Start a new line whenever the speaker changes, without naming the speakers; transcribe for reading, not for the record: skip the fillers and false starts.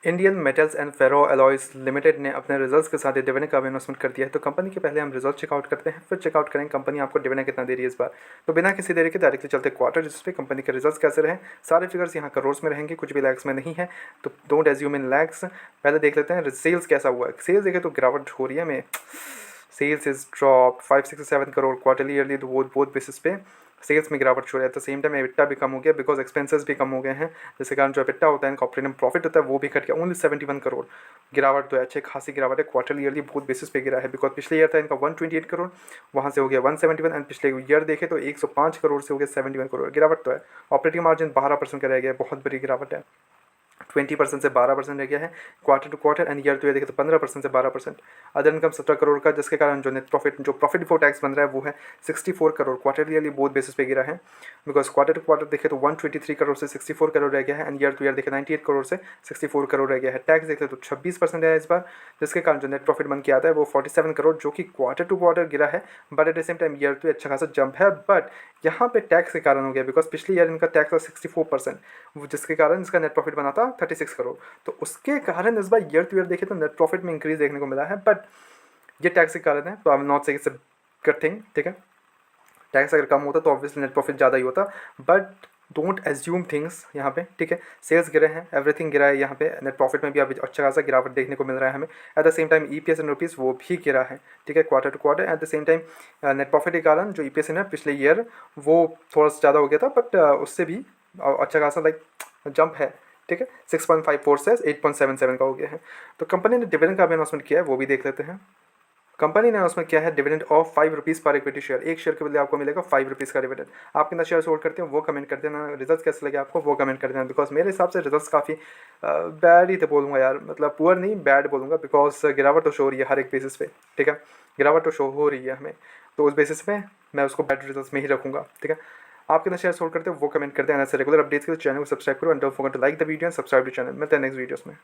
Indian metals and ferro alloys limited ने अपने results के साथ डिविडेंड का अनाउंसमेंट कर दिया है। तो कंपनी के पहले हम रिजल्ट चेकआउट करते हैं, फिर चेकआउट करेंगे कंपनी आपको डिविडेंड कितना दे रही है इस बार। तो बिना किसी देरी के डायरेक्टली चलते क्वार्टर जिस पे कंपनी के रिजल्ट्स कैसे रहे। सारे फिगर्स यहाँ करोड़ में रहेंगे, कुछ भी लैक्स में नहीं है, तो डोंट एज्यूम इन लैक्स। पहले देख लेते हैं सेल्स कैसा हुआ है। सेल्स देखें तो गिरावट हो रही है हमें। Sales is drop 567 crore quarterly yearly, तो बोथ बेसिस पे सेल्स में गिरावट हो रहा है। At the same time EBITDA भी कम हो गया बिकॉज एक्सपेंसेस भी कम हो गए हैं, जिसके कारण जो एबिटा होता है इनका ऑपरेटिंग प्रॉफिट होता है वो भी घट गया। ओनली 71 करोड़ गिरावट तो है, अच्छी खासी गिरावट है। क्वार्टरली ईयरली बहुत बेसिस पे गिरा है बिकॉज पिछले ईयर था इनका 128 करोड़, वहाँ से हो गया 171, एंड पिछले ईयर देखे तो 105 करोड़ से हो गया 71 करोड़। गिरावट तो है। ऑपरेटिंग मार्जिन 12% का रह गया, बहुत बड़ी गिरावट है। 20% से 12% रह गया है quarter to quarter, and year to year देखें तो 15% से 12%। अदर इनकम 17 करोड़ का, जिसके कारण जो नेट प्रॉफिट जो प्रॉफिट बिफोर टैक्स बन रहा है वो है 64 करोड़। क्वार्टर ईयरली बहुत बेसिस पे गिरा है बिकॉज क्वार्टर टू क्वार्टर देखें तो 123 करोड़ से 64 करोड़ रह गया है, एंड ईयर टू ईयर देखें 98 करोड़ से 64 करोड़ रह गया है। टैक्स देखें तो 26% है इस बार, जिसके कारण जो नेट प्रॉफिट बन के आता है वो 47 करोड़, जो कि क्वार्टर टू क्वार्टर गिरा है, but at the same time year to अच्छा खासा जंप है। बट यहाँ पे टैक्स के कारण हो गया बिकॉज पिछले ईयर इनका टैक्स था 64%, जिसके कारण इसका नेट प्रॉफिट बना था 36 करोड़। तो उसके कारण इस बार ईयर टू ईयर देखें तो नेट प्रॉफिट में इंक्रीज देखने को मिला है, बट ये टैक्स के कारण है। तो I am not saying it's a good thing, ठीक है। टैक्स अगर कम होता तो ऑब्वियसली नेट प्रॉफिट ज़्यादा ही होता, बट डोंट एज्यूम थिंग्स यहाँ पे, ठीक है। सेल्स गिरे हैं, एवरीथिंग गिरा है यहाँ पे, नेट प्रॉफिट में भी अभी अच्छा खासा गिरावट देखने को मिल रहा है हमें। At the same time EPS in rupees वो भी गिरा है, ठीक है, quarter to quarter. At the same time net profit के कारण जो ईपीएस है पिछले ईयर वो थोड़ा सा ज़्यादा हो गया था, बट उससे भी अच्छा खासा लाइक जंप है, ठीक है। 6.54 से 8.77 का हो गया है। तो कंपनी ने डिविडेंड का भी अनाउंसमेंट किया है, वो भी देख लेते हैं। कंपनी ने उसमें क्या है, डिविडेंड ऑफ 5 रुपीज़ पर इक्विटी शेयर। एक शेयर के बदले आपको मिलेगा 5 रुपीज़ का डिविडेंड। आप कितना शेयर होल्ड करते हैं वो कमेंट कर देना। रिजल्ट्स कैसे लगे आपको वो कमेंट कर देना, बिकॉज मेरे हिसाब से रिजल्ट्स काफ़ी बैड ही थे बोलूँगा यार, मतलब पुअर नहीं बैड बोलूँगा, बिकॉज गिरावट तो शो हो रही है हर एक बेसिस पे, ठीक है। गिरावट तो शो हो रही है हमें, तो उस बेसिस पे मैं उसको बैड रिजल्ट्स में ही रखूँगा, ठीक है। आप कितना शेयर होल्ड करते हो वो कमेंट करते हैं। ऐसे रेगुलर अपडेट्स के लिए चैनल को सब्सक्राइब करो, and don't forget to like the video and subscribe to channel. मिलते हैं नेक्स्ट वीडियोस में।